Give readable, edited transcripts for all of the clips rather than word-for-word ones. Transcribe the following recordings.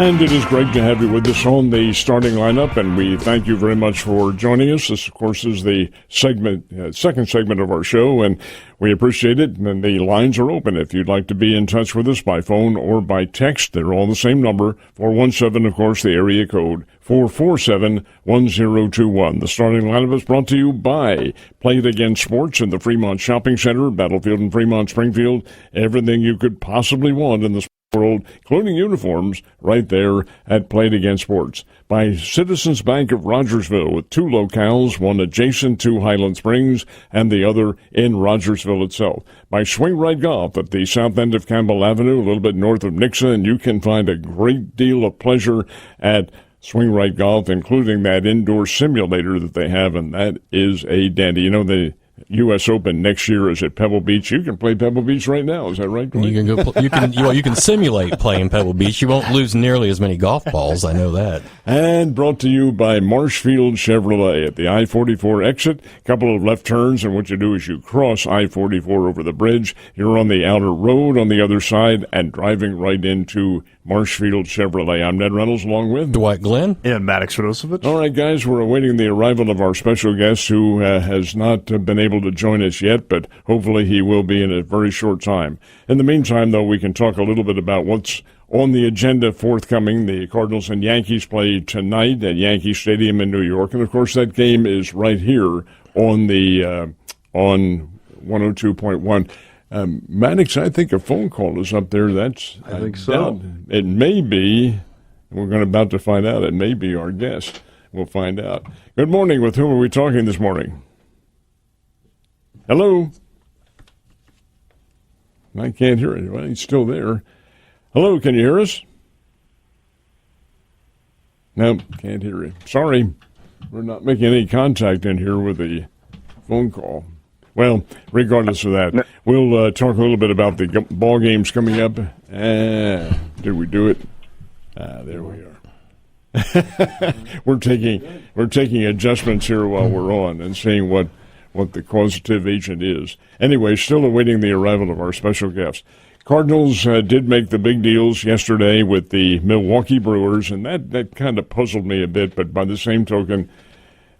And it is great to have you with us on the starting lineup, and we thank you very much for joining us. This, of course, is the second segment of our show, and we appreciate it. And the lines are open if you'd like to be in touch with us by phone or by text. They're all the same number, 417, of course, the area code, 447-1021. The starting lineup is brought to you by Play It Again Sports in the Fremont Shopping Center, Battlefield in Fremont, Springfield. Everything you could possibly want in the world, including uniforms, right there at Play It Again Sports. By Citizens Bank of Rogersville, with two locales, one adjacent to Highland Springs and the other in Rogersville itself. By Swing Right Golf at the south end of Campbell Avenue, a little bit north of Nixa, and you can find a great deal of pleasure at Swing Right Golf, including that indoor simulator that they have, and that is a dandy. You know, the U.S. Open next year is at Pebble Beach. You can play Pebble Beach right now. Is that right, Dwight? You can go. You can simulate playing Pebble Beach. You won't lose nearly as many golf balls. I know that. And brought to you by Marshfield Chevrolet at the I-44 exit. A couple of left turns, and what you do is you cross I-44 over the bridge. You're on the outer road on the other side and driving right into Marshfield Chevrolet. I'm Ned Reynolds, along with Dwight Glenn and Maddux Radosevic. All right, guys, we're awaiting the arrival of our special guest who has not been able to join us yet, but hopefully he will be in a very short time. In the meantime, though, we can talk a little bit about what's on the agenda forthcoming. The Cardinals and Yankees play tonight at Yankee Stadium in New York, and of course that game is right here on the on 102.1. Maddux, I think a phone call is up there. I think so. It may be. We're about to find out. It may be our guest. We'll find out. Good morning. With whom are we talking this morning? Hello? I can't hear it. Well, he's still there. Hello, can you hear us? No, can't hear you. Sorry. We're not making any contact in here with the phone call. Well, regardless of that, we'll talk a little bit about the ball games coming up. Did we do it? There we are. We're taking adjustments here while we're on and seeing what the causative agent is. Anyway, still awaiting the arrival of our special guest. Cardinals did make the big deals yesterday with the Milwaukee Brewers, and that kind of puzzled me a bit, but by the same token,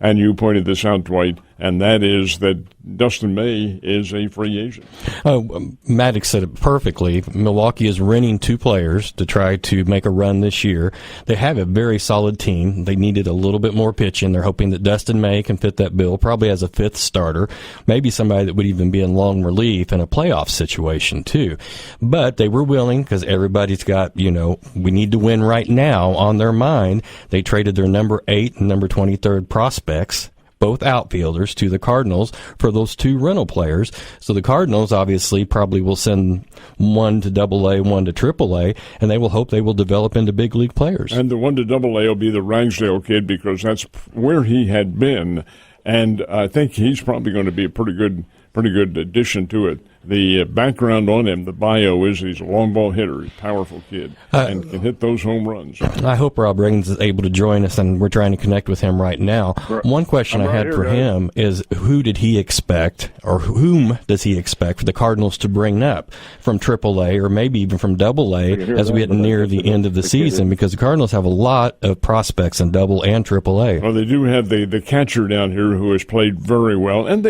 and you pointed this out, Dwight, and that is that Dustin May is a free agent. Maddux said it perfectly. Milwaukee is renting two players to try to make a run this year. They have a very solid team. They needed a little bit more pitching. They're hoping that Dustin May can fit that bill, probably as a fifth starter, maybe somebody that would even be in long relief in a playoff situation, too. But they were willing, because everybody's got, we need to win right now on their mind. They traded their number 8 and number 23rd prospects, both outfielders, to the Cardinals for those two rental players. So the Cardinals obviously probably will send one to Double-A, one to Triple-A, and they will hope they will develop into big league players. And the one to Double-A will be the Ragsdale kid, because that's where he had been, and I think he's probably going to be a pretty good addition to it. The background on him, the bio, is he's a long ball hitter, he's a powerful kid, and can hit those home runs. I hope Rob Reagans is able to join us, and we're trying to connect with him right now. One question I had for him is, who did he expect, or whom does he expect for the Cardinals to bring up from Triple-A, or maybe even from Double-A, as we get near the end of the season, because the Cardinals have a lot of prospects in Double and Triple-A. Well, they do have the catcher down here who has played very well, and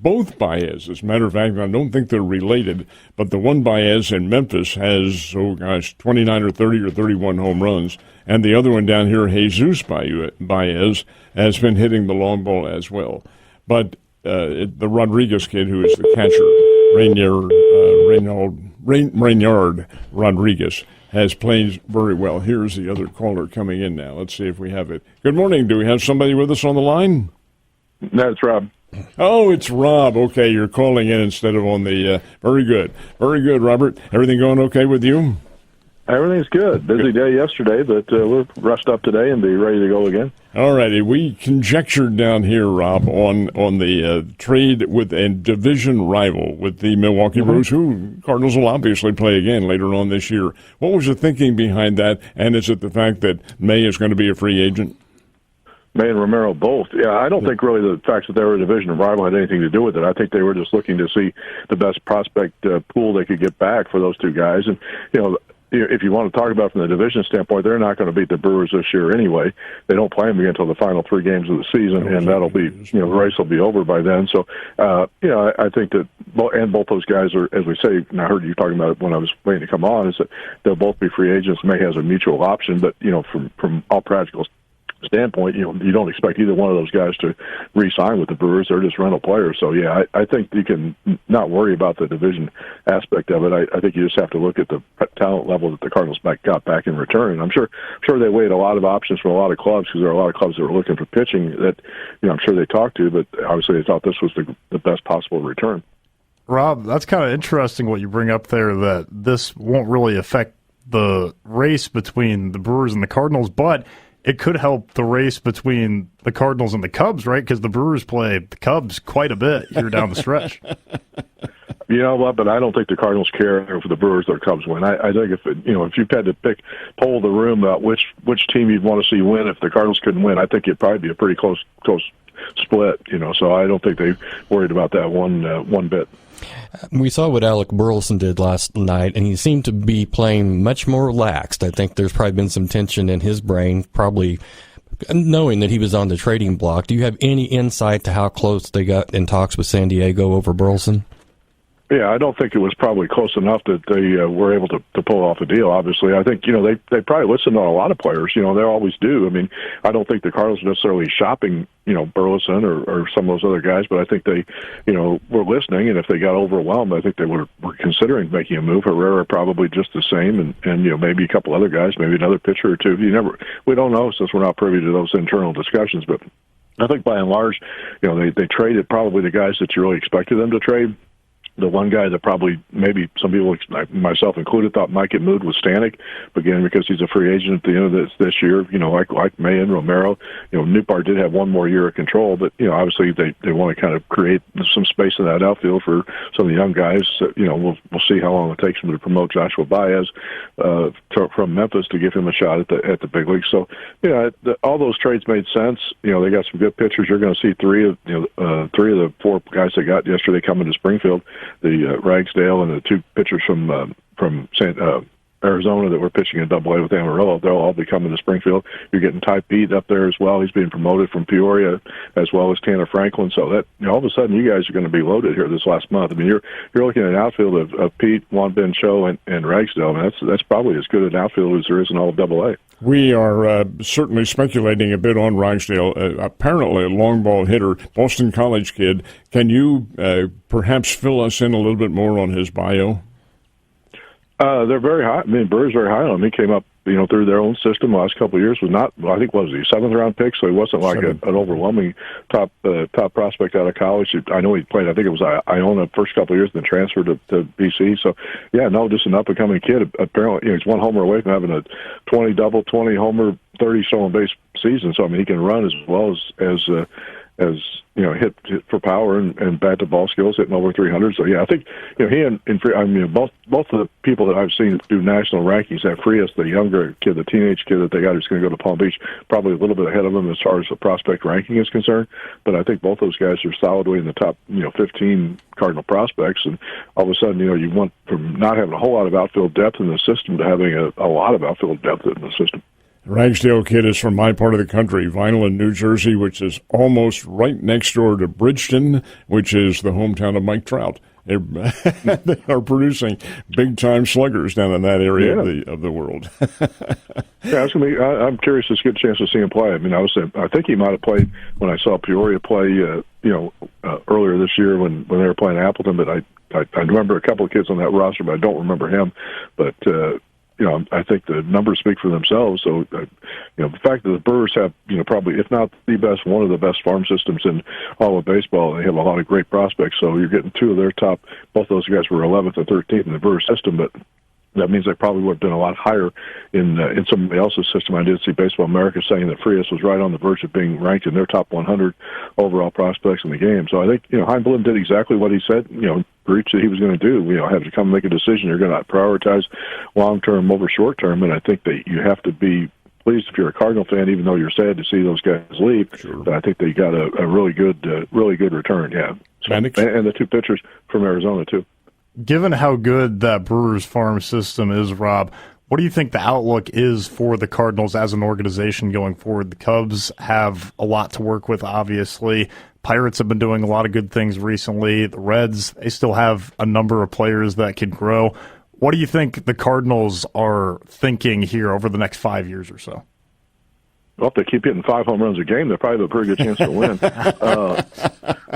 both Baez, as a matter of fact. I don't think they're related, but the one Baez in Memphis has, 29 or 30 or 31 home runs, and the other one down here, Jesus Baez, has been hitting the long ball as well. But the Rodriguez kid, who is the catcher, Reynard Rodriguez, has played very well. Here's the other caller coming in now. Let's see if we have it. Good morning. Do we have somebody with us on the line? No, it's Rob. Oh, it's Rob. Okay, you're calling in instead of on the very good, Robert. Everything going okay with you? Everything's good. Busy day yesterday, but we're rushed up today and be ready to go again. All righty. We conjectured down here, Rob, on the trade with a division rival with the Milwaukee Brewers, who Cardinals will obviously play again later on this year. What was the thinking behind that, and is it the fact that May is going to be a free agent? May and Romero both. Yeah, I don't think really the fact that they were a division rival had anything to do with it. I think they were just looking to see the best prospect pool they could get back for those two guys. And, if you want to talk about from the division standpoint, they're not going to beat the Brewers this year anyway. They don't play them again until the final 3 games of the season, and that'll be, the race will be over by then. So, I think that, both those guys are, as we say, and I heard you talking about it when I was waiting to come on, is that they'll both be free agents. May has a mutual option, but, from all practical standpoint, you don't expect either one of those guys to re-sign with the Brewers. They're just rental players. So, yeah, I think you can not worry about the division aspect of it. I think you just have to look at the talent level that the Cardinals got back in return. And I'm sure they weighed a lot of options from a lot of clubs, because there are a lot of clubs that were looking for pitching that, I'm sure they talked to, but obviously they thought this was the best possible return. Rob, that's kind of interesting what you bring up there, that this won't really affect the race between the Brewers and the Cardinals, but it could help the race between the Cardinals and the Cubs, right? Because the Brewers play the Cubs quite a bit here down the stretch. You know what? But I don't think the Cardinals care if the Brewers or Cubs win. I think if you've had to poll the room about which team you'd want to see win, if the Cardinals couldn't win, I think it'd probably be a pretty close split. So I don't think they worried about that one bit. We saw what Alec Burleson did last night, and he seemed to be playing much more relaxed. I think there's probably been some tension in his brain, probably knowing that he was on the trading block. Do you have any insight to how close they got in talks with San Diego over Burleson? Yeah, I don't think it was probably close enough that they were able to pull off a deal. Obviously, I think they probably listen to a lot of players. They always do. I mean, I don't think the Cardinals are necessarily shopping Burleson or some of those other guys, but I think they were listening. And if they got overwhelmed, I think they were considering making a move. Herrera probably just the same, and maybe a couple other guys, maybe another pitcher or two. We don't know, since we're not privy to those internal discussions. But I think by and large, they traded probably the guys that you really expected them to trade. The one guy that probably, maybe some people, myself included, thought might get moved was Stanek, again, because he's a free agent at the end of this year, like Mayan, Romero. Newpart did have one more year of control, but, obviously they want to kind of create some space in that outfield for some of the young guys. We'll see how long it takes them to promote Joshua Baez from Memphis to give him a shot at the big leagues. So, all those trades made sense. They got some good pitchers. You're going to see three of the 4 guys they got yesterday coming to Springfield. The Ragsdale and the 2 pitchers from Arizona that were pitching in Double-A with Amarillo, they'll all be coming to Springfield. You're getting Ty Pete up there as well. He's being promoted from Peoria, as well as Tanner Franklin. So that all of a sudden, you guys are going to be loaded here this last month. I mean, you're looking at an outfield of Pete, Juan Ben Cho, and Ragsdale. I mean, that's probably as good an outfield as there is in all of Double-A. We are certainly speculating a bit on Ragsdale, apparently a long ball hitter, Boston College kid. Can you perhaps fill us in a little bit more on his bio? They're very high. I mean, Brewers very high on him. He came up, through their own system the last couple of years. Was not, I think, was he 7th round pick? So he wasn't like an overwhelming top prospect out of college. I know he played. I think it was Iona first couple of years, then transferred to BC. So yeah, no, just an up and coming kid. Apparently, he's 1 homer away from having a 20 double, 20 homer, 30 stolen base season. So I mean, he can run as well as hit for power and bat to ball skills, hitting over 300. So yeah, I think he and both of the people that I've seen do national rankings have Frias, the younger kid, the teenage kid that they got who's going to go to Palm Beach, probably a little bit ahead of him as far as the prospect ranking is concerned. But I think both those guys are solidly in the top 15 Cardinal prospects, and all of a sudden you went from not having a whole lot of outfield depth in the system to having a lot of outfield depth in the system. Ragsdale kid is from my part of the country, Vineland, New Jersey, which is almost right next door to Bridgeton, which is the hometown of Mike Trout. They are producing big-time sluggers down in that area of the world. Yeah, I'm curious to get a chance to see him play. I mean, I think he might have played when I saw Peoria play, earlier this year when they were playing Appleton. But I remember a couple of kids on that roster, but I don't remember him. But I think the numbers speak for themselves. So, the fact that the Brewers have, probably, if not the best, one of the best farm systems in all of baseball, they have a lot of great prospects. So you're getting 2 of their top, both those guys were 11th and 13th in the Brewers system, but that means they probably would have been a lot higher in somebody else's system. I did see Baseball America saying that Frias was right on the verge of being ranked in their top 100 overall prospects in the game. So I think, Chaim Bloom did exactly what he said, reached that he was going to do. Have to come and make a decision. You're going to prioritize long-term over short-term, and I think that you have to be pleased if you're a Cardinal fan, even though you're sad to see those guys leave. Sure. But I think they got a really good return, yeah. So, and the 2 pitchers from Arizona, too. Given how good that Brewers farm system is, Rob, What do you think the outlook is for the Cardinals as an organization going forward? The Cubs have a lot to work with, obviously. Pirates have been doing a lot of good things recently. The Reds, they still have a number of players that can grow. What do you think the Cardinals are thinking here over the next 5 years or so? Well, if they keep hitting 5 home runs a game, they probably have a pretty good chance to win.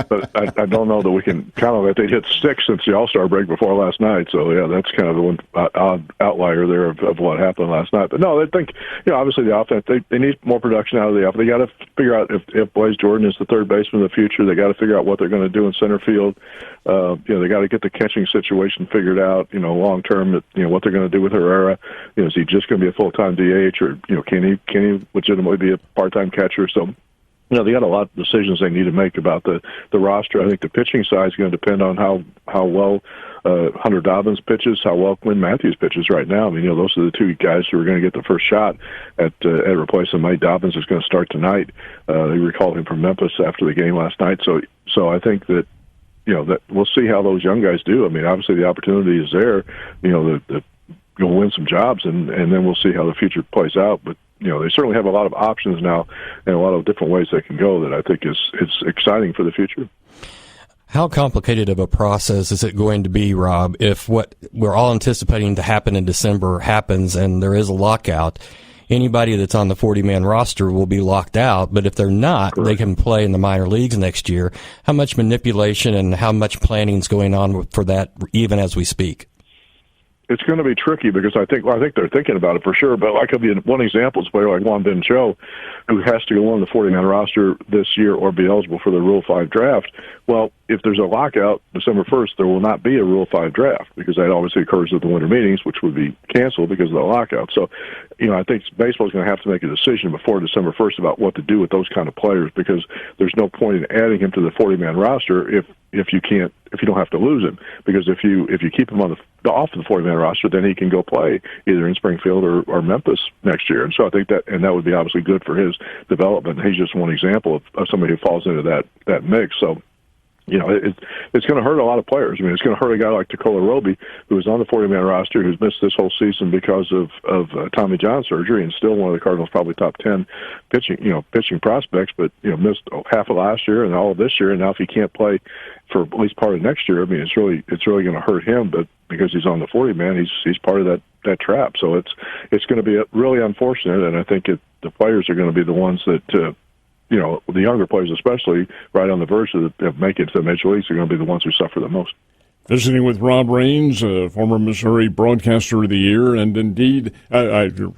But I don't know that we can count on that. They hit 6 since the All-Star break before last night. So, yeah, that's kind of the one odd outlier there of what happened last night. But, no, they think, obviously the offense, they need more production out of the offense. They got to figure out if Blaze Jordan is the third baseman of the future. They got to figure out what they're going to do in center field. They got to get the catching situation figured out, long term, what they're going to do with Herrera. Is he just going to be a full-time DH or, can he legitimately be a part-time catcher? So, they got a lot of decisions they need to make about the roster. I think the pitching side is going to depend on how well Hunter Dobbins pitches, how well Quinn Matthews pitches right now. I mean, those are the two guys who are going to get the first shot at replacing Mike Dobbins is going to start tonight. They recalled him from Memphis after the game last night. So I think that, that we'll see how those young guys do. I mean, obviously the opportunity is there, you'll win some jobs and then we'll see how the future plays out. But, they certainly have a lot of options now and a lot of different ways they can go that I think is exciting for the future. How complicated of a process is it going to be, Rob, if what we're all anticipating to happen in December happens and there is a lockout? Anybody that's on the 40-man roster will be locked out, but if they're not, Correct. They can play in the minor leagues next year. How much manipulation and how much planning is going on for that even as we speak? It's going to be tricky because I think they're thinking about it for sure. But like one example is a player like Juan Ben Cho, who has to go on the 40-man roster this year or be eligible for the Rule 5 draft. Well, if there's a lockout December 1st, there will not be a Rule 5 draft because that obviously occurs at the winter meetings, which would be canceled because of the lockout. So, I think baseball is going to have to make a decision before December 1st about what to do with those kind of players because there's no point in adding him to the 40-man roster if you don't have to lose him, because if you keep him off the 40-man roster, then he can go play either in Springfield or Memphis next year. And so I think that would be obviously good for his development. He's just one example of somebody who falls into that mix. So, it's going to hurt a lot of players. I mean, it's going to hurt a guy like Tekola Roby, who was on the 40-man roster, who's missed this whole season because of Tommy John surgery, and still one of the Cardinals' probably top 10 pitching prospects, but missed half of last year and all of this year. And now, if he can't play for at least part of next year, I mean, it's really going to hurt him. But because he's on the 40-man, he's part of that trap. So it's going to be really unfortunate, and I think the players are going to be the ones that. The younger players especially, right on the verge of making it to the major leagues, are going to be the ones who suffer the most. Visiting with Rob Raines, former Missouri Broadcaster of the Year, and indeed,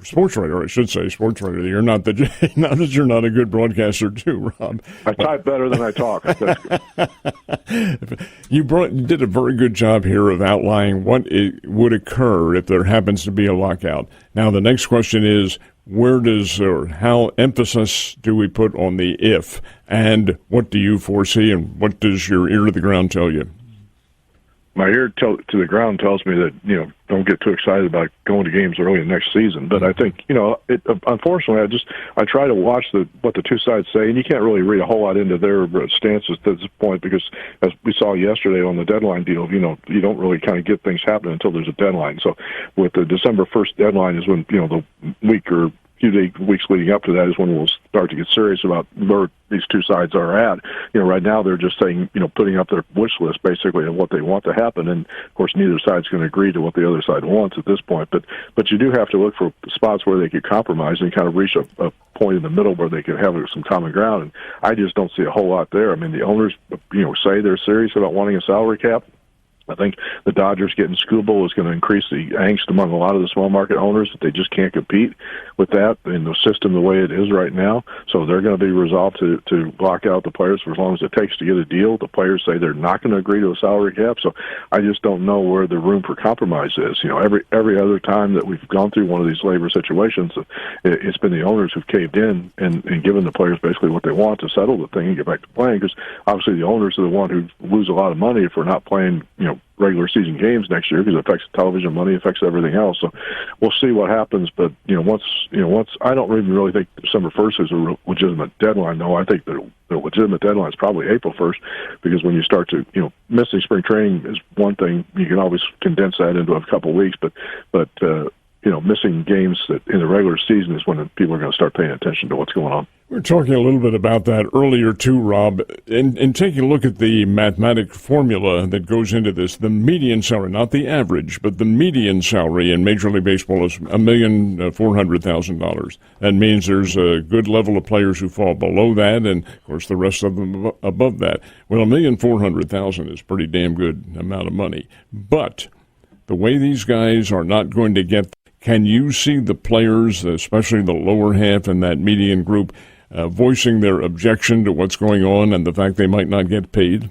sports writer, I should say, sports writer of the year. Not that you're not a good broadcaster too, Rob. I type better than I talk. You did a very good job here of outlining what would occur if there happens to be a lockout. Now, the next question is, how emphasis do we put on the if, and what do you foresee, and what does your ear to the ground tell you? My ear to the ground tells me that, don't get too excited about going to games early in next season. But I think, unfortunately, I try to watch what the two sides say, and you can't really read a whole lot into their stances at this point because, as we saw yesterday on the deadline deal, you don't really kind of get things happening until there's a deadline. So with the December 1st deadline is when, the week or few weeks leading up to that is when we'll start to get serious about where these two sides are at. Right now they're just saying, putting up their wish list basically of what they want to happen, and of course neither side's going to agree to what the other side wants at this point. But you do have to look for spots where they could compromise and kind of reach a point in the middle where they could have some common ground. And I just don't see a whole lot there. I mean, the owners, say they're serious about wanting a salary cap. I think the Dodgers getting Scooble is going to increase the angst among a lot of the small market owners that they just can't compete with that in the system the way it is right now. So they're going to be resolved to block out the players for as long as it takes to get a deal. The players say they're not going to agree to a salary cap. So I just don't know where the room for compromise is. Every other time that we've gone through one of these labor situations, it's been the owners who've caved in and given the players basically what they want to settle the thing and get back to playing, because obviously the owners are the one who lose a lot of money if we're not playing, regular season games next year, because it affects television money, affects everything else. So we'll see what happens. But once I don't even really think December 1st is a legitimate deadline. though. I think the legitimate deadline is probably April 1st, because when you start to missing spring training is one thing. You can always condense that into a couple of weeks, but missing games that in the regular season is when people are going to start paying attention to what's going on. We were talking a little bit about that earlier too, Rob. In taking a look at the mathematic formula that goes into this, the median salary, not the average, but the median salary in Major League Baseball is $1,400,000. That means there's a good level of players who fall below that, and of course the rest of them above that. Well, $1,400,000 is a pretty damn good amount of money. But the way these guys are not going to get, can you see the players, especially the lower half in that median group, voicing their objection to what's going on and the fact they might not get paid?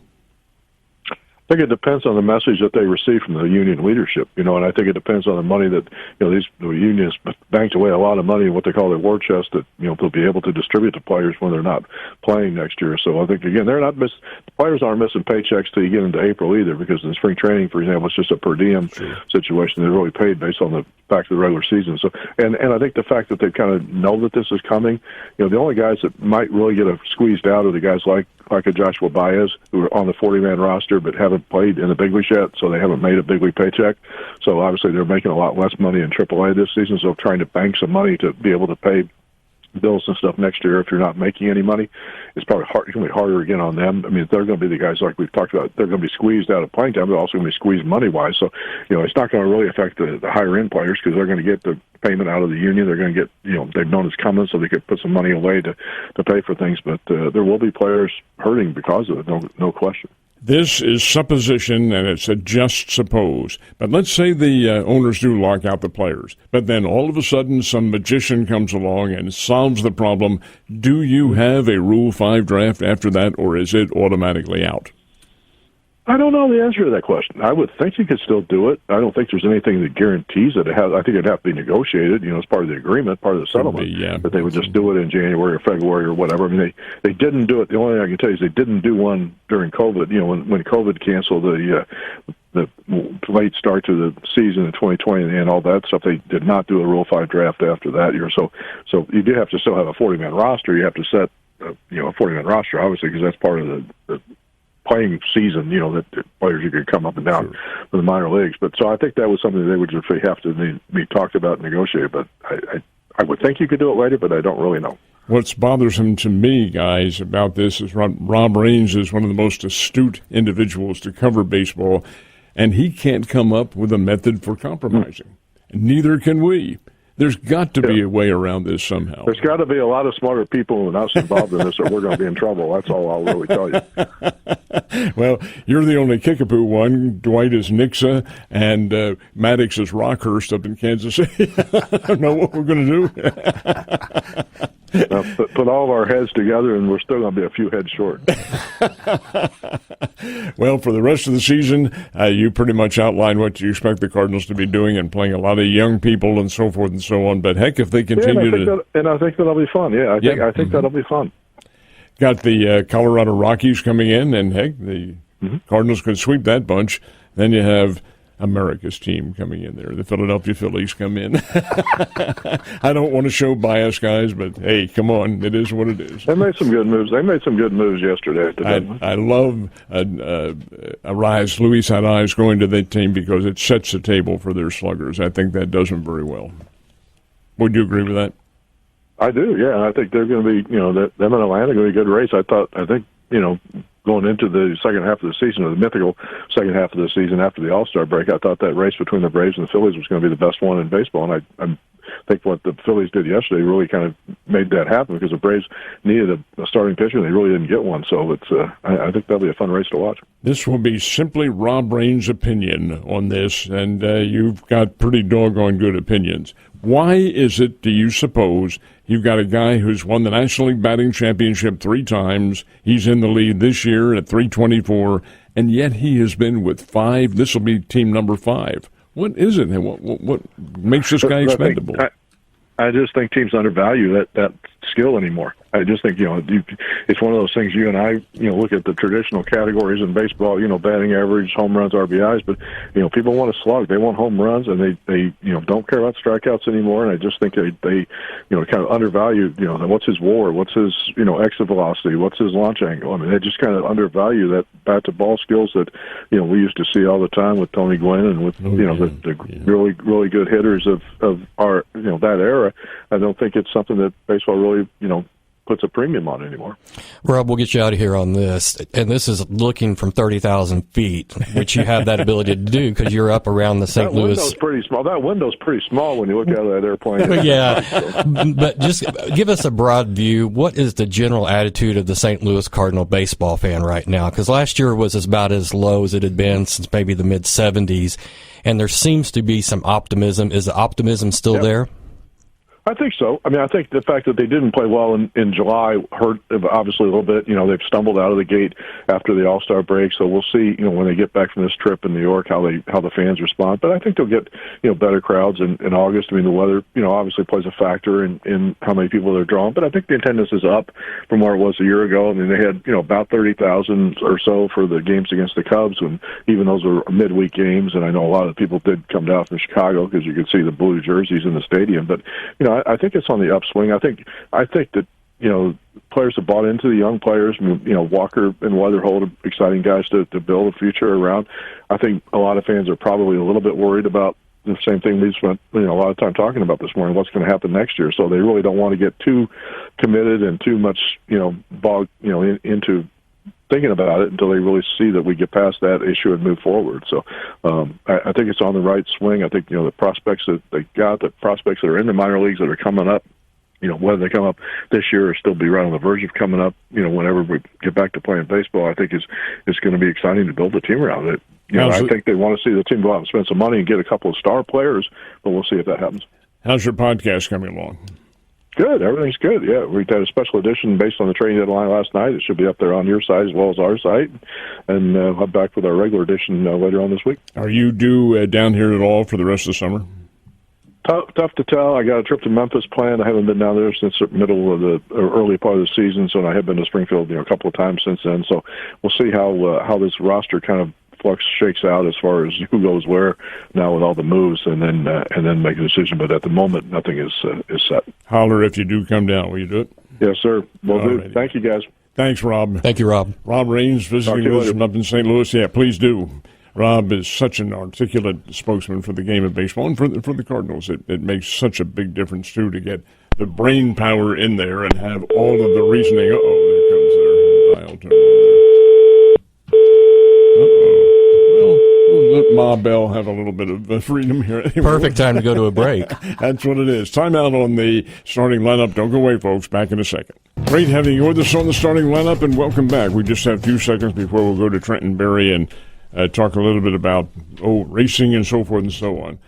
I think it depends on the message that they receive from the union leadership, and I think it depends on the money that, the unions banked away a lot of money in what they call their war chest that, they'll be able to distribute to players when they're not playing next year. So I think, again, the players aren't missing paychecks till you get into April either, because in spring training, for example, it's just a per diem situation. They're really paid based on the back to the regular season. So, and I think the fact that they kind of know that this is coming, the only guys that might really get squeezed out are the guys like a Joshua Baez, who are on the 40-man roster but haven't played in the big leagues yet, so they haven't made a big league paycheck. So obviously they're making a lot less money in AAA this season, so trying to bank some money to be able to pay bills and stuff next year if you're not making any money, it's probably hard. It's going to be harder again on them. I mean, they're going to be the guys like we've talked about. They're going to be squeezed out of playing time. They're also going to be squeezed money-wise. So, it's not going to really affect the higher-end players because they're going to get the payment out of the union. They're going to get, they've known it's coming, so they could put some money away to pay for things. But there will be players hurting because of it, no question. This is supposition, and it's a just suppose. But let's say the owners do lock out the players, but then all of a sudden some magician comes along and solves the problem. Do you have a Rule 5 draft after that, or is it automatically out? I don't know the answer to that question. I would think you could still do it. I don't think there's anything that guarantees it. I think it'd have to be negotiated, as part of the agreement, part of the settlement, that they would just do it in January or February or whatever. I mean, they didn't do it. The only thing I can tell you is they didn't do one during COVID. When COVID canceled the late start to the season in 2020 and all that stuff, they did not do a Rule 5 draft after that year. So you do have to still have a 40-man roster. You have to set, a 40-man roster, obviously, because that's part of the playing season, that the players you could come up and down from the minor leagues. But so I think that was something that they would just have to be talked about and negotiated. But I would think you could do it later, but I don't really know. What's bothersome to me, guys, about this is Rob Raines is one of the most astute individuals to cover baseball, and he can't come up with a method for compromising. And neither can we. There's got to be a way around this somehow. There's got to be a lot of smarter people than us involved in this, or we're going to be in trouble. That's all I'll really tell you. Well, you're the only kickapoo one. Dwight is Nixa, and Maddux is Rockhurst up in Kansas City. I don't know what we're going to do. Now, put all of our heads together, and we're still going to be a few heads short. Well, for the rest of the season, you pretty much outlined what you expect the Cardinals to be doing and playing a lot of young people and so forth and so on. But heck, if they continue I think that'll be fun. Yeah, I think that'll be fun. Got the Colorado Rockies coming in, and heck, the Cardinals could sweep that bunch. Then you have America's team coming in there. The Philadelphia Phillies come in. I don't want to show bias, guys, but hey, come on. It is what it is. They made some good moves. They made some good moves yesterday. I love Luis Arraez going to that team because it sets the table for their sluggers. I think that does them very well. Would you agree with that? I do, yeah. I think they're going to be, them and Atlanta are going to be a good race. I think, going into the second half of the season, or the mythical second half of the season after the All-Star break, I thought that race between the Braves and the Phillies was going to be the best one in baseball. And I think what the Phillies did yesterday really kind of made that happen because the Braves needed a starting pitcher, and they really didn't get one. So I think that'll be a fun race to watch. This will be simply Rob Raines' opinion on this, and you've got pretty doggone good opinions. Why is it, do you suppose, you've got a guy who's won the National League batting championship 3 times, he's in the lead this year at 324, and yet he has been with 5, this will be team number 5. What is it? What makes this guy expendable? I just think teams undervalue that skill anymore. I just think, it's one of those things. You and I, look at the traditional categories in baseball, batting average, home runs, RBIs, but people want to slug. They want home runs, and they don't care about strikeouts anymore. And I just think they kind of undervalue, what's his WAR, what's his exit velocity, what's his launch angle. I mean, they just kind of undervalue that bat to ball skills that we used to see all the time with Tony Gwynn and with the really, really good hitters of our that era. I don't think it's something that baseball really puts a premium on anymore. Rob, we'll get you out of here on this. And this is looking from 30,000 feet, which you have that ability to do because you're up around the St. Louis. That window's pretty small. That window's pretty small when you look out of that airplane. Yeah. But just give us a broad view. What is the general attitude of the St. Louis Cardinal baseball fan right now? Because last year was about as low as it had been since maybe the mid-'70s. And there seems to be some optimism. Is the optimism still there? I think so. I mean, I think the fact that they didn't play well in July hurt obviously a little bit. They've stumbled out of the gate after the All-Star break, so we'll see. When they get back from this trip in New York, how the fans respond. But I think they'll get better crowds in August. I mean, the weather obviously plays a factor in how many people they're drawing. But I think the attendance is up from where it was a year ago. I mean, they had about 30,000 or so for the games against the Cubs, and even those were midweek games. And I know a lot of people did come down from Chicago because you could see the blue jerseys in the stadium. But I think it's on the upswing. I think that players have bought into the young players. Walker and Weatherholt are exciting guys to build a future around. I think a lot of fans are probably a little bit worried about the same thing we spent a lot of time talking about this morning. What's going to happen next year? So they really don't want to get too committed and too much bogged into thinking about it until they really see that we get past that issue and move forward. So I think it's on the right swing. I think, the prospects that they got, the prospects that are in the minor leagues that are coming up, whether they come up this year or still be right on the verge of coming up, whenever we get back to playing baseball, I think it's going to be exciting to build a team around it. I think they want to see the team go out and spend some money and get a couple of star players, but we'll see if that happens. How's your podcast coming along? Good. Everything's good. Yeah, we had a special edition based on the trading deadline last night. It should be up there on your site as well as our site. And I'll be back with our regular edition later on this week. Are you due down here at all for the rest of the summer? Tough to tell. I got a trip to Memphis planned. I haven't been down there since the middle of the early part of the season, so I have been to Springfield a couple of times since then. So we'll see how this roster kind of flux shakes out as far as who goes where now with all the moves, and then make a decision. But at the moment, nothing is set. Holler if you do come down. Will you do it? Yes, sir. Will do. Thank you, guys. Thanks, Rob. Thank you, Rob. Rob Raines visiting us from up in St. Louis. Yeah, please do. Rob is such an articulate spokesman for the game of baseball and for the Cardinals. It makes such a big difference, too, to get the brain power in there and have all of the reasoning. Uh-oh, there comes their dial tone there. We'll let Ma Bell have a little bit of freedom here. Perfect time to go to a break. That's what it is. Time out on the starting lineup. Don't go away, folks. Back in a second. Great having you with us on the starting lineup, and welcome back. We just have a few seconds before we'll go to Trenton Berry and talk a little bit about racing and so forth and so on.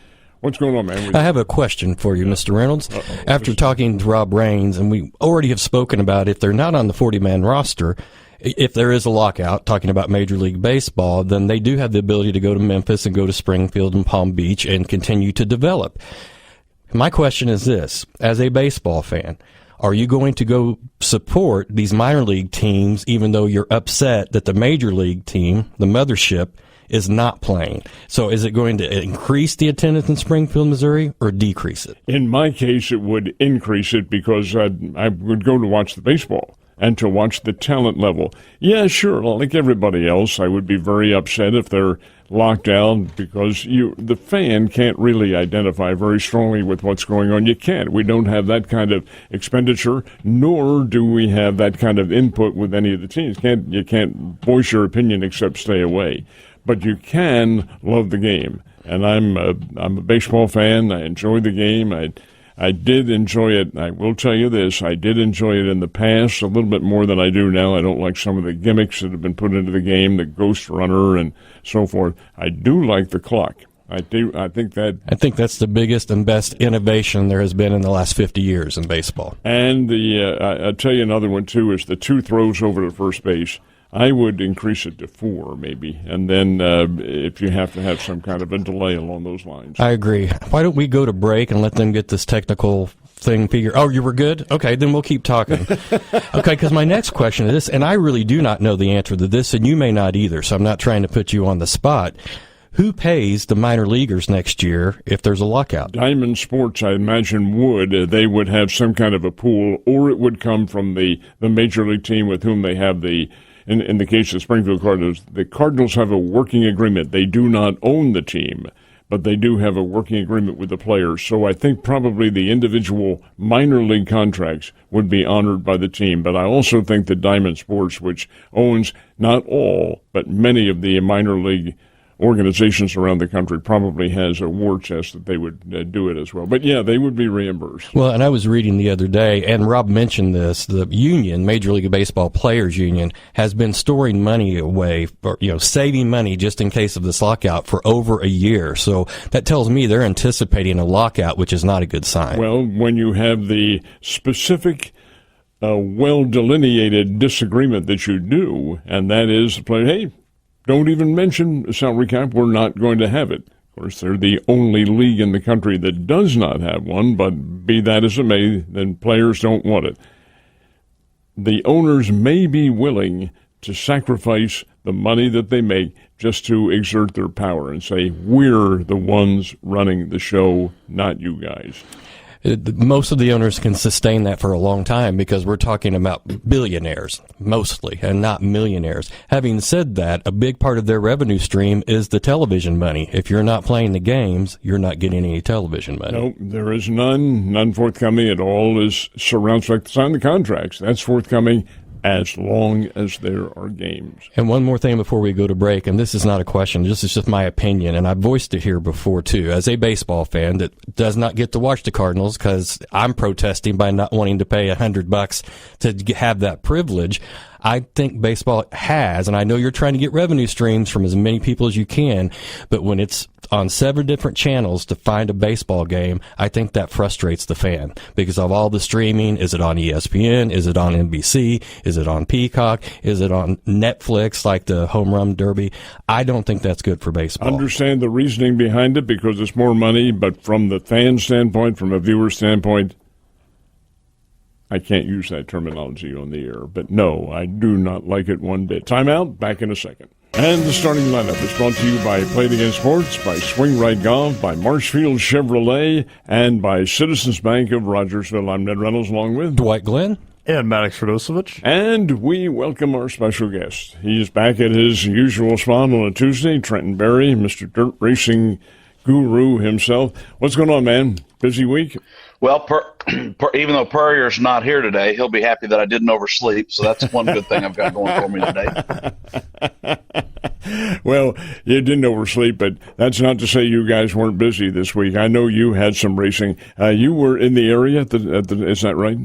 What's going on, man? I have a question for you, Mr. Reynolds. After talking to Rob Raines, and we already have spoken about if they're not on the 40-man roster, if there is a lockout, talking about Major League Baseball, then they do have the ability to go to Memphis and go to Springfield and Palm Beach and continue to develop. My question is this. As a baseball fan, are you going to go support these minor league teams even though you're upset that the major league team, the mothership, is not playing? So is it going to increase the attendance in Springfield, Missouri, or decrease it? In my case, it would increase it because I would go to watch the baseball and to watch the talent level. Yeah, sure, like everybody else, I would be very upset if they're locked down because the fan can't really identify very strongly with what's going on. You can't. We don't have that kind of expenditure, nor do we have that kind of input with any of the teams. You can't voice your opinion except stay away. But you can love the game. And I'm a baseball fan. I enjoy the game. I did enjoy it. I will tell you this. I did enjoy it in the past a little bit more than I do now. I don't like some of the gimmicks that have been put into the game, the ghost runner and so forth. I do like the clock. I do. I think that's the biggest and best innovation there has been in the last 50 years in baseball. And I'll tell you another one, too, is the two throws over to first base. I would increase it to 4 maybe, and then if you have to have some kind of a delay along those lines. I agree. Why don't we go to break and let them get this technical thing figured? Oh, you were good? Okay, then we'll keep talking. Okay, because my next question is this, and I really do not know the answer to this, and you may not either, so I'm not trying to put you on the spot. Who pays the minor leaguers next year if there's a lockout? Diamond Sports, I imagine, would. They would have some kind of a pool, or it would come from the major league team with whom they have in the case of Springfield Cardinals, the Cardinals have a working agreement. They do not own the team, but they do have a working agreement with the players. So I think probably the individual minor league contracts would be honored by the team. But I also think that Diamond Sports, which owns not all, but many of the minor league organizations around the country, probably has a war chest that they would do it as well. But, yeah, they would be reimbursed. Well, and I was reading the other day, and Rob mentioned this, the union, Major League Baseball Players Union, has been storing money away, or, saving money just in case of this lockout for over a year. So that tells me they're anticipating a lockout, which is not a good sign. Well, when you have the specific well-delineated disagreement that you do, and that is, hey, don't even mention a salary cap. We're not going to have it. Of course, they're the only league in the country that does not have one, but be that as it may, then players don't want it. The owners may be willing to sacrifice the money that they make just to exert their power and say, we're the ones running the show, not you guys. Most of the owners can sustain that for a long time because we're talking about billionaires mostly and not millionaires. Having said that, a big part of their revenue stream is the television money. If you're not playing the games, you're not getting any television money. No, there is none forthcoming. It all is surrounds like sign the contracts. That's forthcoming as long as there are games. And one more thing before we go to break, and this is not a question, this is just my opinion, and I've voiced it here before too. As a baseball fan that does not get to watch the Cardinals because I'm protesting by not wanting to pay $100 to have that privilege, I think baseball has, and I know you're trying to get revenue streams from as many people as you can, but when it's on 7 different channels to find a baseball game, I think that frustrates the fan because of all the streaming. Is it on ESPN? Is it on NBC? Is it on Peacock? Is it on Netflix like the Home Run Derby? I don't think that's good for baseball. Understand the reasoning behind it because it's more money, but from the fan standpoint, from a viewer standpoint, I can't use that terminology on the air, but no, I do not like it one bit. Time out, back in a second. And the starting lineup is brought to you by Play the Game Sports, by Swing Right Golf, by Marshfield Chevrolet, and by Citizens Bank of Rogersville. I'm Ned Reynolds, along with Dwight Glenn and Maddux Radosevic. And we welcome our special guest. He's back at his usual spot on a Tuesday, Trenton Berry, Mr. Dirt Racing Guru himself. What's going on, man? Busy week? Well, even though Purrier's not here today, he'll be happy that I didn't oversleep. So that's one good thing I've got going for me today. Well, you didn't oversleep, but that's not to say you guys weren't busy this week. I know you had some racing. You were in the area is that right?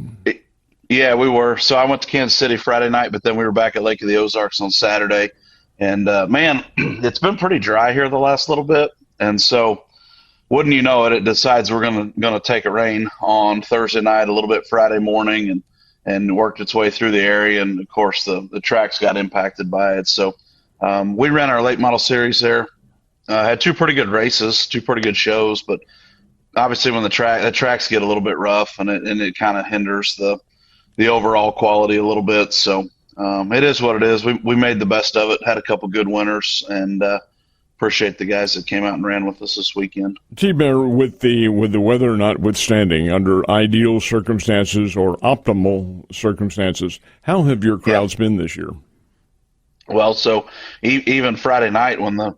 Yeah, we were. So I went to Kansas City Friday night, but then we were back at Lake of the Ozarks on Saturday. And, man, it's been pretty dry here the last little bit. And so wouldn't you know it, it decides we're gonna take a rain on Thursday night, a little bit Friday morning, and worked its way through the area. And of course, the tracks got impacted by it. So we ran our late model series there. Had 2 pretty good races, 2 pretty good shows, but obviously when the tracks get a little bit rough, and it kind of hinders the overall quality a little bit. So it is what it is. We made the best of it. Had a couple good winners, and appreciate the guys that came out and ran with us this weekend. T-Bear, with the weather notwithstanding, under ideal circumstances or optimal circumstances, how have your crowds been this year? Well, so even Friday night when the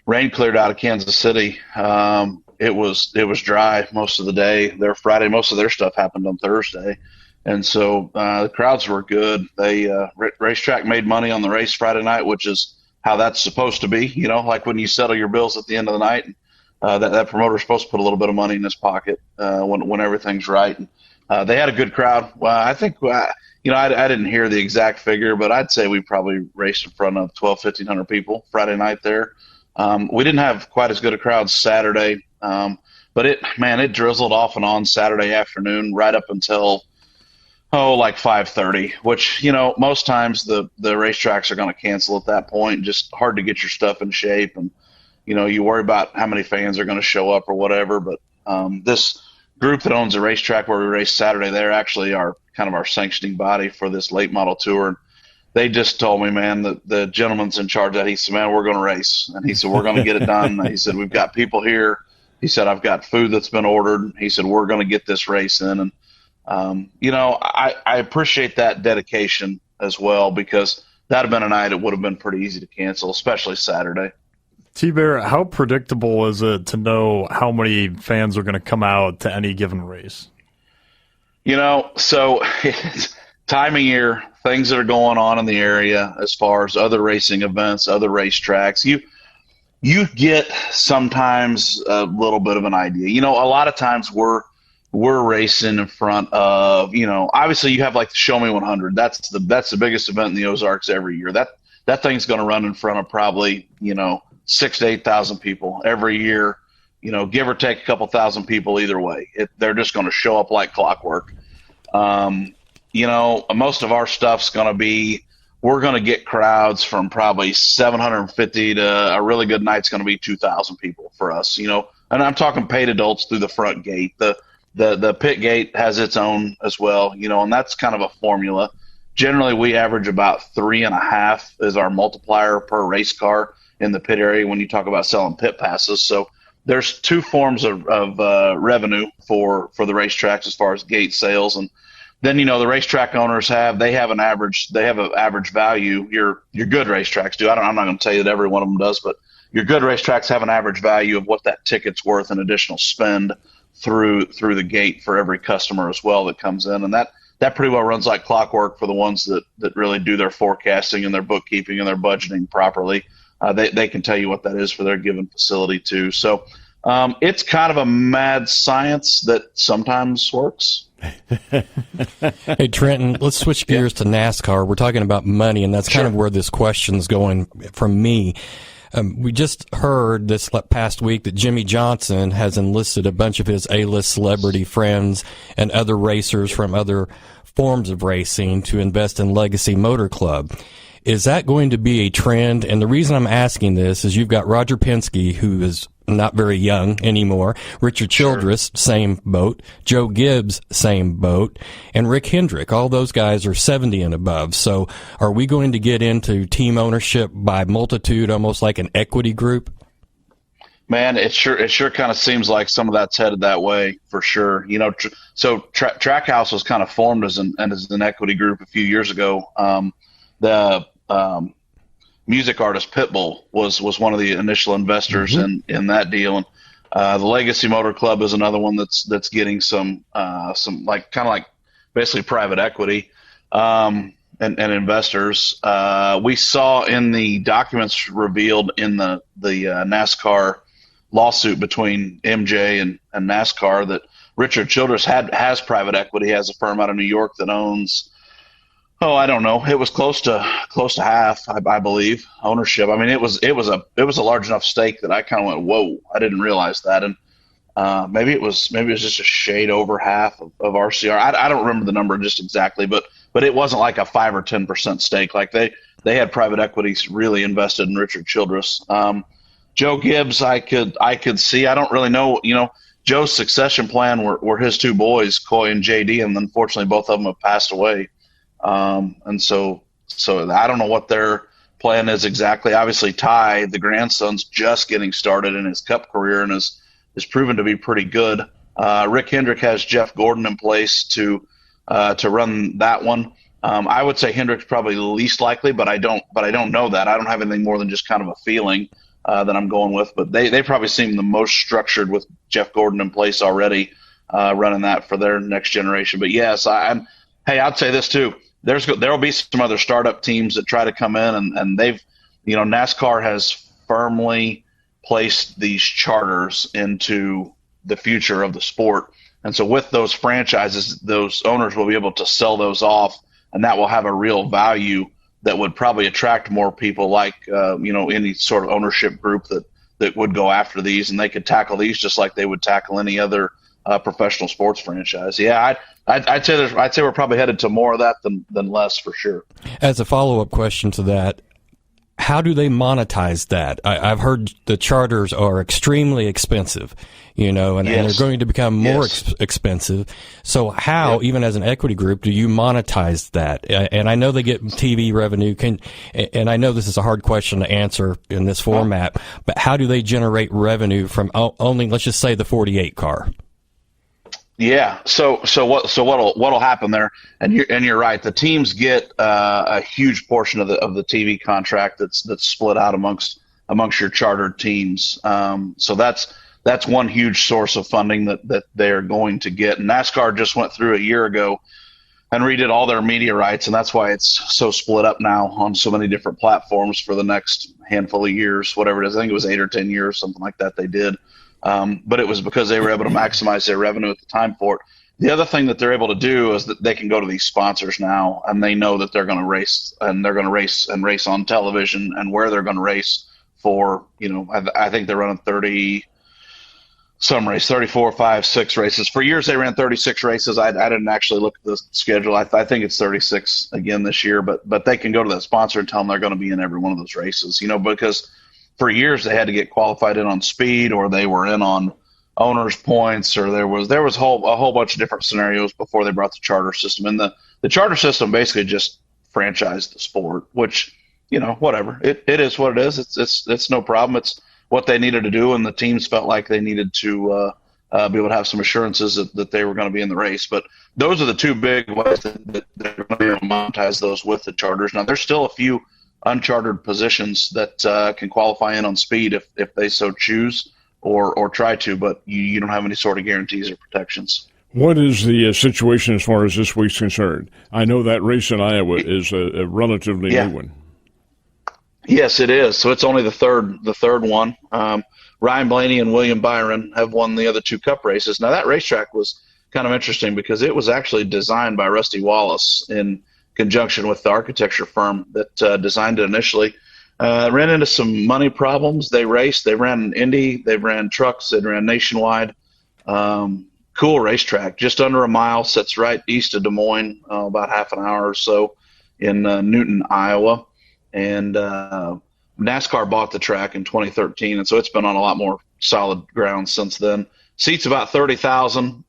rain cleared out of Kansas City, it was dry most of the day. Their Friday, most of their stuff happened on Thursday. And so the crowds were good. They racetrack made money on the race Friday night, which is how that's supposed to be, like when you settle your bills at the end of the night, that promoter's supposed to put a little bit of money in his pocket when everything's right. And, they had a good crowd. Well, I think, I didn't hear the exact figure, but I'd say we probably raced in front of 1,200 people Friday night there. We didn't have quite as good a crowd Saturday, but it drizzled off and on Saturday afternoon right up until Oh, like 5:30, which, most times the racetracks are going to cancel at that point. Just hard to get your stuff in shape. And, you worry about how many fans are going to show up or whatever. But this group that owns the racetrack where we race Saturday, they're actually our sanctioning body for this late model tour. And they just told me, man, that the gentleman's in charge of that. He said, man, we're going to race. And he said, we're going to get it done. He said, we've got people here. He said, I've got food that's been ordered. He said, we're going to get this race in. And, I appreciate that dedication as well, because that would have been a night it would have been pretty easy to cancel, especially Saturday. T-Bear, how predictable is it to know how many fans are going to come out to any given race? So it's time of year, things that are going on in the area as far as other racing events, other racetracks. You get sometimes a little bit of an idea. A lot of times we're racing in front of, obviously you have like the Show Me 100. That's the biggest event in the Ozarks every year. That thing's going to run in front of probably, 6,000 to 8,000 people every year, give or take a couple thousand people either way. They're just going to show up like clockwork. Most of our stuff's going to be, we're going to get crowds from probably 750 to a really good night's going to be 2,000 people for us, and I'm talking paid adults through the front gate. The pit gate has its own as well, and that's kind of a formula. Generally, we average about 3.5 is our multiplier per race car in the pit area when you talk about selling pit passes. So there's two forms of revenue for the racetracks as far as gate sales. And then, the racetrack owners have an average value. Your good racetracks do. I'm not going to tell you that every one of them does, but your good racetracks have an average value of what that ticket's worth in additional spend through the gate for every customer as well that comes in. And that pretty well runs like clockwork for the ones that really do their forecasting and their bookkeeping and their budgeting properly. They can tell you what that is for their given facility too. So it's kind of a mad science that sometimes works. Hey, Trenton, let's switch gears to NASCAR. We're talking about money, and that's kind of where this question's going from me. We just heard this past week that Jimmy Johnson has enlisted a bunch of his A-list celebrity friends and other racers from other forms of racing to invest in Legacy Motor Club. Is that going to be a trend? And the reason I'm asking this is you've got Roger Penske, who is not very young anymore, Richard Childress, same boat, Joe Gibbs, same boat, and Rick Hendrick. All those guys are 70 and above. So are we going to get into team ownership by multitude, almost like an equity group? Man, it sure kind of seems like some of that's headed that way for sure. So Trackhouse was kind of formed as an equity group a few years ago. The music artist Pitbull was one of the initial investors in that deal, and the Legacy Motor Club is another one that's getting some like basically private equity and investors. We saw in the documents revealed in the NASCAR lawsuit between MJ and NASCAR that Richard Childress has private equity, has a firm out of New York that owns. Oh, I don't know. It was close to half, I believe, ownership. I mean, it was a large enough stake that I kind of went, whoa, I didn't realize that. And maybe it was just a shade over half of RCR. I don't remember the number just exactly, but it wasn't like a 5 or 10% stake. Like they had private equities really invested in Richard Childress. Joe Gibbs, I could see. I don't really know. Joe's succession plan were his two boys, Coy and JD, and unfortunately both of them have passed away. And so I don't know what their plan is exactly. Obviously, Ty, the grandson's just getting started in his Cup career and is proven to be pretty good. Rick Hendrick has Jeff Gordon in place to run that one. I would say Hendrick's probably the least likely, but I don't know that. I don't have anything more than just kind of a feeling that I'm going with. But they probably seem the most structured with Jeff Gordon in place already, running that for their next generation. But yes, I'd say this too. There'll be some other startup teams that try to come in, and they've, NASCAR has firmly placed these charters into the future of the sport. And so with those franchises, those owners will be able to sell those off, and that will have a real value that would probably attract more people like, any sort of ownership group that would go after these, and they could tackle these just like they would tackle any other professional sports franchise. Yeah, I'd say we're probably headed to more of that than less for sure. As a follow-up question to that, how do they monetize that? I've heard the charters are extremely expensive, and they're going to become more expensive. So how, even as an equity group, do you monetize that? And I know they get TV revenue. And I know this is a hard question to answer in this format, but how do they generate revenue from only, let's just say, the 48 car? Yeah. So what'll happen there? And you're right. The teams get a huge portion of the TV contract that's split out amongst your chartered teams. So that's one huge source of funding that they're going to get. And NASCAR just went through a year ago and redid all their media rights, and that's why it's so split up now on so many different platforms for the next handful of years, whatever it is. I think it was 8 or 10 years, something like that they did. But it was because they were able to maximize their revenue at the time for it. The other thing that they're able to do is that they can go to these sponsors now, and they know that they're going to race, and they're going to race on television, and where they're going to race for, I think they're running 34, 5, 6 races. For years they ran 36 races. I didn't actually look at the schedule. I think it's 36 again this year, but they can go to that sponsor and tell them they're going to be in every one of those races, because for years they had to get qualified in on speed, or they were in on owners points, or there was a whole bunch of different scenarios before they brought the charter system. And the charter system basically just franchised the sport, which, whatever. It is what it is. It's no problem. It's what they needed to do, and the teams felt like they needed to be able to have some assurances that they were going to be in the race. But those are the two big ways that they're going to be able to monetize those with the charters. Now, there's still a few unchartered positions that can qualify in on speed if they so choose or try to, but you don't have any sort of guarantees or protections. What is the situation as far as this week's concerned? I know that race in Iowa is a relatively new one. Yes, it is. So it's only the third one. Ryan Blaney and William Byron have won the other 2 Cup races. Now, that racetrack was kind of interesting because it was actually designed by Rusty Wallace in conjunction with the architecture firm that designed it initially. Ran into some money problems. They raced. They ran Indy. They ran trucks. They ran nationwide. Cool racetrack. Just under a mile. Sits right east of Des Moines, about half an hour or so in Newton, Iowa. And NASCAR bought the track in 2013, and so it's been on a lot more solid ground since then. Seats about 30,000.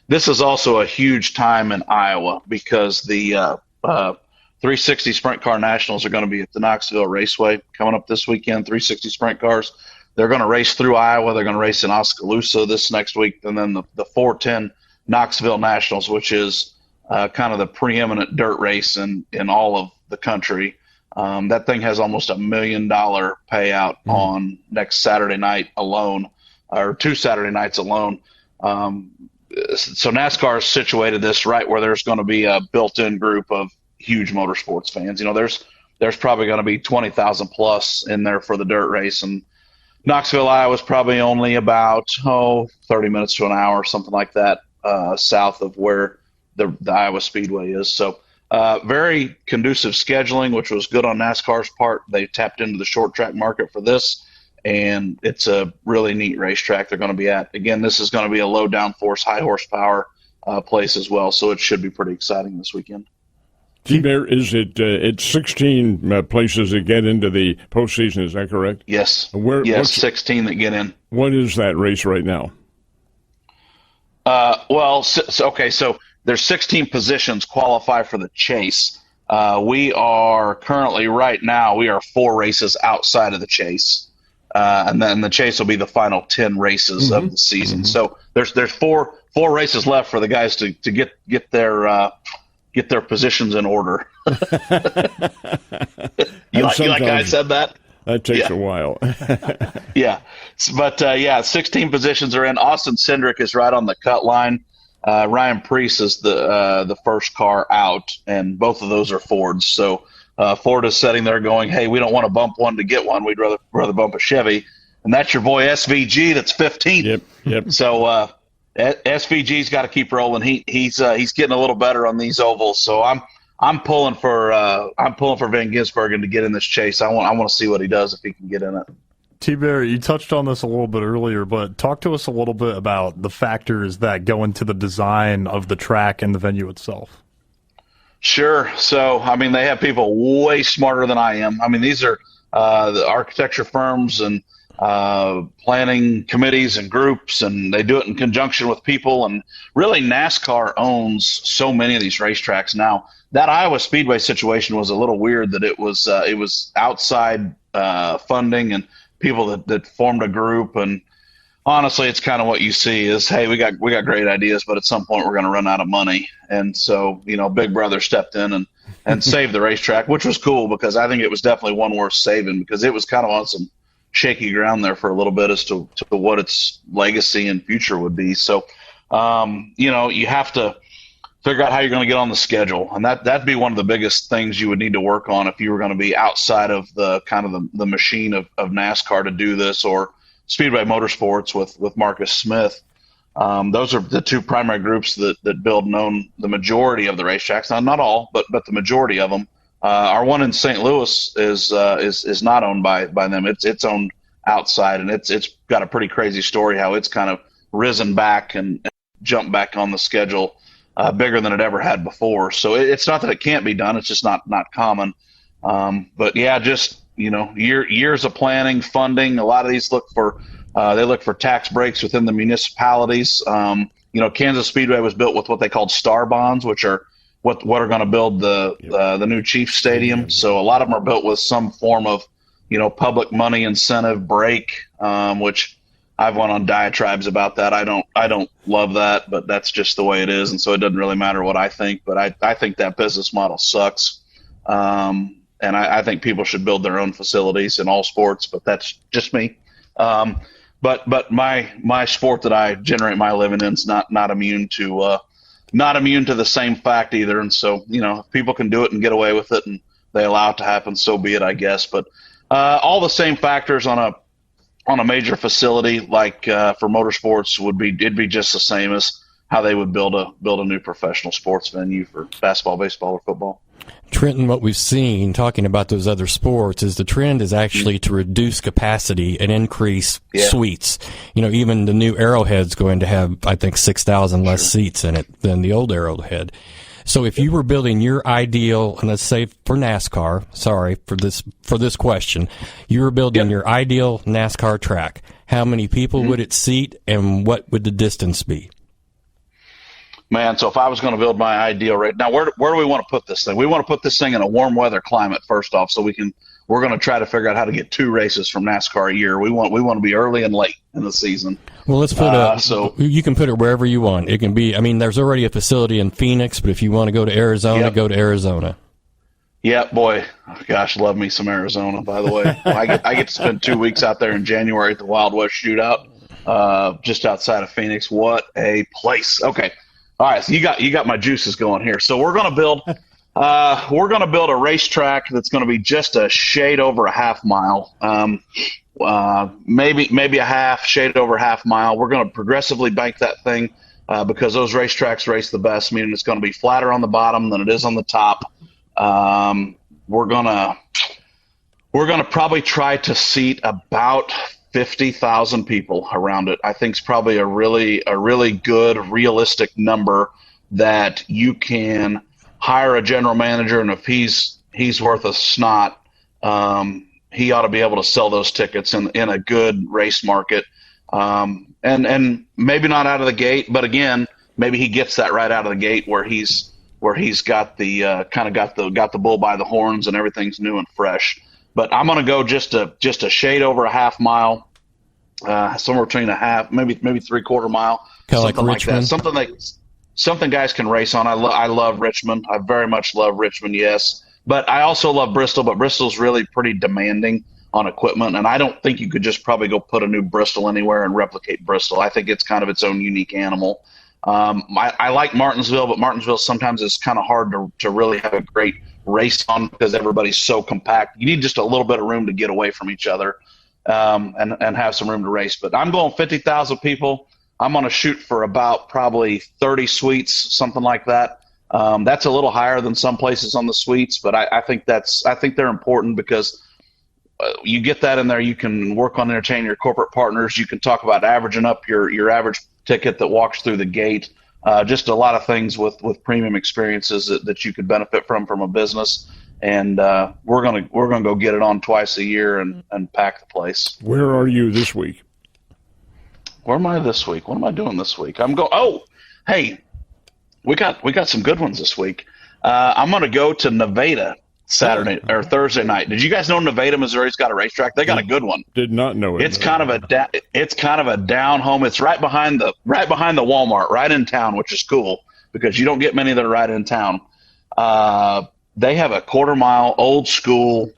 This is also a huge time in Iowa because the 360 Sprint Car Nationals are going to be at the Knoxville Raceway coming up this weekend. 360 Sprint Cars. They're going to race through Iowa. They're going to race in Oskaloosa this next week, and then the 410 Knoxville Nationals, which is kind of the preeminent dirt race in all of the country. That thing has almost $1 million payout on next Saturday night alone, or 2 Saturday nights alone. So NASCAR has situated this right where there's going to be a built-in group of huge motorsports fans. There's probably going to be 20,000 plus in there for the dirt race, and Knoxville, Iowa is probably only about 30 minutes to an hour, something like that, south of where the Iowa Speedway is. So very conducive scheduling, which was good on NASCAR's part. They tapped into the short track market for this, and it's a really neat racetrack they're going to be at. Again, this is going to be a low downforce, high horsepower place as well, so it should be pretty exciting this weekend. There is it. It's 16 places that get into the postseason. Is that correct? Yes. 16 that get in. What is that race right now? So there's 16 positions qualify for the chase. We are currently right now, we are 4 races outside of the chase. And then the chase will be the final 10 races of the season. So there's 4 races left for the guys to get their positions in order. you like I said that? That takes a while. Yeah. But 16 positions are in. Austin Cindric is right on the cut line. Ryan Preece is the first car out, and both of those are Fords. So Ford is sitting there going, hey, we don't want to bump one to get one. We'd rather bump a Chevy. And that's your boy SVG that's 15th. Yep. So SVG's got to keep rolling. He's getting a little better on these ovals. So I'm pulling for Van Gisbergen to get in this chase. I want to see what he does if he can get in it. T-Bear, you touched on this a little bit earlier, but talk to us a little bit about the factors that go into the design of the track and the venue itself. Sure. So, I mean, they have people way smarter than I am. I mean, these are the architecture firms and planning committees and groups, and they do it in conjunction with people. And really, NASCAR owns so many of these racetracks now. That Iowa Speedway situation was a little weird. That it was outside funding and people that formed a group. And honestly, it's kind of what you see is, hey, we got great ideas, but at some point we're going to run out of money. And so, Big Brother stepped in and saved the racetrack, which was cool because I think it was definitely one worth saving because it was kind of on some shaky ground there for a little bit as to what its legacy and future would be. So, you have to figure out how you're going to get on the schedule. And that'd be one of the biggest things you would need to work on if you were going to be outside of the kind of the machine of NASCAR to do this, or Speedway Motorsports with Marcus Smith. Those are the two primary groups that build and own the majority of the racetracks. Now, not all, but the majority of them. Our one in St. Louis is not owned by them. It's owned outside, and it's got a pretty crazy story how it's kind of risen back and jumped back on the schedule bigger than it ever had before. So it's not that it can't be done. It's just not common. But yeah, just years of planning, funding. A lot of these look for tax breaks within the municipalities. Kansas Speedway was built with what they called star bonds, which are what are going to build the new Chiefs Stadium. So a lot of them are built with some form of public money incentive break, which I've went on diatribes about that. I don't love that, but that's just the way it is, and so it doesn't really matter what I think. But I think that business model sucks, and I think people should build their own facilities in all sports. But that's just me. But my sport that I generate my living in is not immune to the same fact either. And so if people can do it and get away with it, and they allow it to happen, so be it, I guess. But all the same factors on a major facility like for motorsports it'd be just the same as how they would build a new professional sports venue for basketball, baseball, or football. Trenton, what we've seen talking about those other sports is the trend is actually to reduce capacity and increase suites. Even the new Arrowhead's going to have, I think, 6,000 less seats in it than the old Arrowhead. So if you were building your ideal, and let's say for NASCAR, sorry for this question, you were building your ideal NASCAR track, how many people would it seat, and what would the distance be? Man, so if I was going to build my ideal right now, where do we want to put this thing? We want to put this thing in a warm weather climate first off, so we're going to try to figure out how to get 2 races from NASCAR a year. We want to be early and late in the season. Well, let's put you can put it wherever you want. It can be, there's already a facility in Phoenix, but if you want to go to Arizona, go to Arizona. Yeah, boy, gosh, love me some Arizona, by the way. I get to spend 2 weeks out there in January at the Wild West Shootout, just outside of Phoenix. What a place. Okay. All right, so you got my juices going here. So we're gonna build a racetrack that's gonna be just a shade over a half mile, maybe a half shade over half mile. We're gonna progressively bank that thing because those racetracks race the best, meaning it's gonna be flatter on the bottom than it is on the top. We're gonna probably try to seat about 50,000 people around it. I think it's probably a really good, realistic number that you can hire a general manager, and if he's worth a snot, he ought to be able to sell those tickets in a good race market. And maybe not out of the gate, but again, maybe he gets that right out of the gate where he's got the got the bull by the horns and everything's new and fresh. But I'm going to go just a shade over a half mile, somewhere between a half, maybe 3/4 mile, kind of something like that. Something guys can race on. I love Richmond. I very much love Richmond, yes. But I also love Bristol, but Bristol's really pretty demanding on equipment, and I don't think you could just probably go put a new Bristol anywhere and replicate Bristol. I think it's kind of its own unique animal. I like Martinsville, but Martinsville sometimes is kind of hard to really have a great race on because everybody's so compact. You need just a little bit of room to get away from each other and have some room to race. But I'm going 50,000 people. I'm going to shoot for about probably 30 suites, something like that. That's a little higher than some places on the suites, but I think they're important because you get that in there, you can work on entertaining your corporate partners. You can talk about averaging up your average ticket that walks through the gate. Just a lot of things with premium experiences that you could benefit from a business. And we're gonna go get it on twice a year and pack the place. Where are you this week? Where am I this week? What am I doing this week? I'm going. Oh, hey, we got some good ones this week. I'm gonna go to Nevada Saturday or Thursday night. Did you guys know Nevada, Missouri's got a racetrack? They got a good one. Did not know it. It's kind of a down home. It's right behind the Walmart, right in town, which is cool because you don't get many that are right in town. They have a quarter-mile, old-school,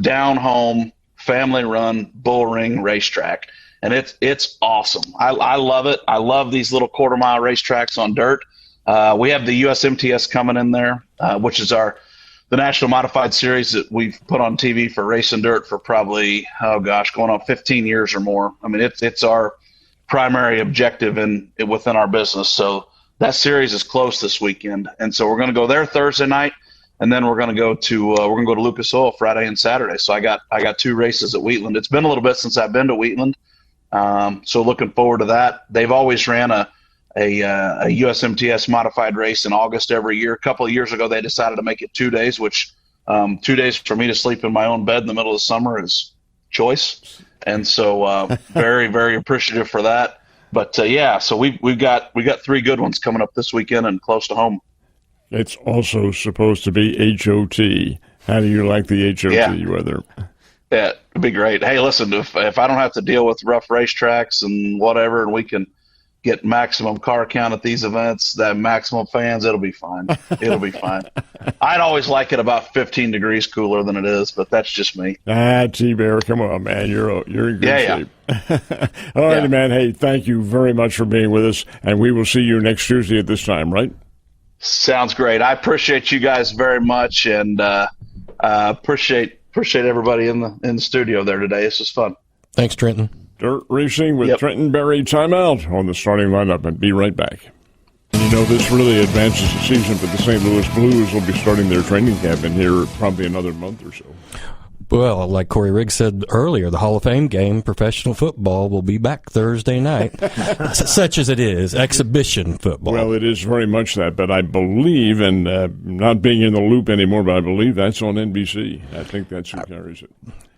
down-home, family-run bull ring racetrack, and it's awesome. I love it. I love these little quarter-mile racetracks on dirt. We have the USMTS coming in there, which is the National Modified Series that we've put on TV for racing dirt for probably, going on 15 years or more. I mean, it's our primary objective within our business. So that series is close this weekend, and so we're going to go there Thursday night. And then we're going to go to Lucas Oil Friday and Saturday. So I got 2 races at Wheatland. It's been a little bit since I've been to Wheatland, so looking forward to that. They've always ran a USMTS modified race in August every year. A couple of years ago, they decided to make it 2 days, which 2 days for me to sleep in my own bed in the middle of the summer is choice. And so very, very appreciative for that. But so we've got 3 good ones coming up this weekend and close to home. It's also supposed to be HOT. How do you like the HOT weather? Yeah, it'd be great. Hey, listen, if I don't have to deal with rough racetracks and whatever, and we can get maximum car count at these events, that maximum fans, it'll be fine. It'll be fine. I'd always like it about 15 degrees cooler than it is, but that's just me. T-Bear, come on, man. You're in good shape. All right, man. Hey, thank you very much for being with us, and we will see you next Tuesday at this time, right? Sounds great. I appreciate you guys very much, and appreciate everybody in the studio there today. This was fun. Thanks, Trenton. Dirt Racing with Trenton Berry timeout on the starting lineup, and be right back. You know, this really advances the season for the St. Louis Blues. Will be starting their training camp in here probably another month or so. Well, like Corey Riggs said earlier, the Hall of Fame game, professional football, will be back Thursday night, such as it is, exhibition football. Well, it is very much that, but I believe, and not being in the loop anymore, but I believe that's on NBC. I think that's who carries it.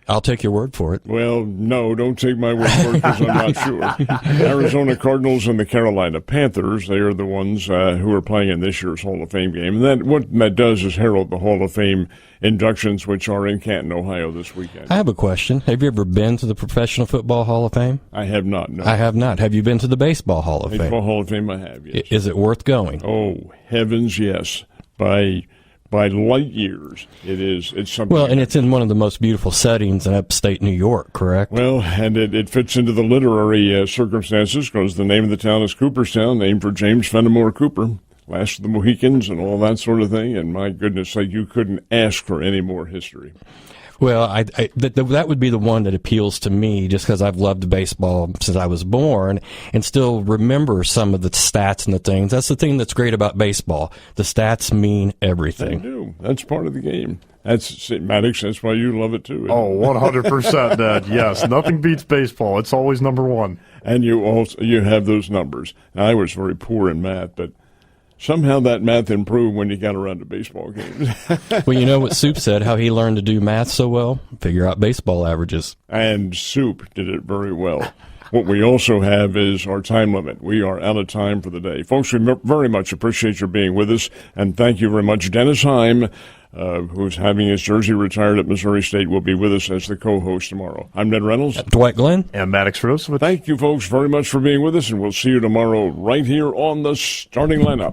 I'll take your word for it. Well, no, don't take my word for it because I'm not sure. Arizona Cardinals and the Carolina Panthers, they are the ones who are playing in this year's Hall of Fame game. And what that does is herald the Hall of Fame inductions, which are in Canton, Ohio this weekend. I have a question. Have you ever been to the Professional Football Hall of Fame? I have not, no. I have not. Have you been to the Baseball Hall of Fame? Baseball Hall of Fame I have, yes. Is it worth going? Oh, heavens, yes. By light years, it is. It's something. Well, and it's in one of the most beautiful settings in upstate New York, correct? Well, and it fits into the literary circumstances because the name of the town is Cooperstown, named for James Fenimore Cooper, last of the Mohicans and all that sort of thing. And my goodness, you couldn't ask for any more history. Well, that would be the one that appeals to me just because I've loved baseball since I was born and still remember some of the stats and the things. That's the thing that's great about baseball. The stats mean everything. They do. That's part of the game. That's Maddux. That's why you love it too. Oh, 100%, Ned. Yes, nothing beats baseball. It's always number one. And you have those numbers. Now, I was very poor in math, but somehow that math improved when you got around to baseball games. Well, you know what Soup said, how he learned to do math so well? Figure out baseball averages. And Soup did it very well. What we also have is our time limit. We are out of time for the day. Folks, we very much appreciate your being with us, and thank you very much. Dennis Heim, who's having his jersey retired at Missouri State, will be with us as the co-host tomorrow. I'm Ned Reynolds. Dwight Glenn. And Maddux Radosevic. Thank you, folks, very much for being with us, and we'll see you tomorrow right here on the starting lineup.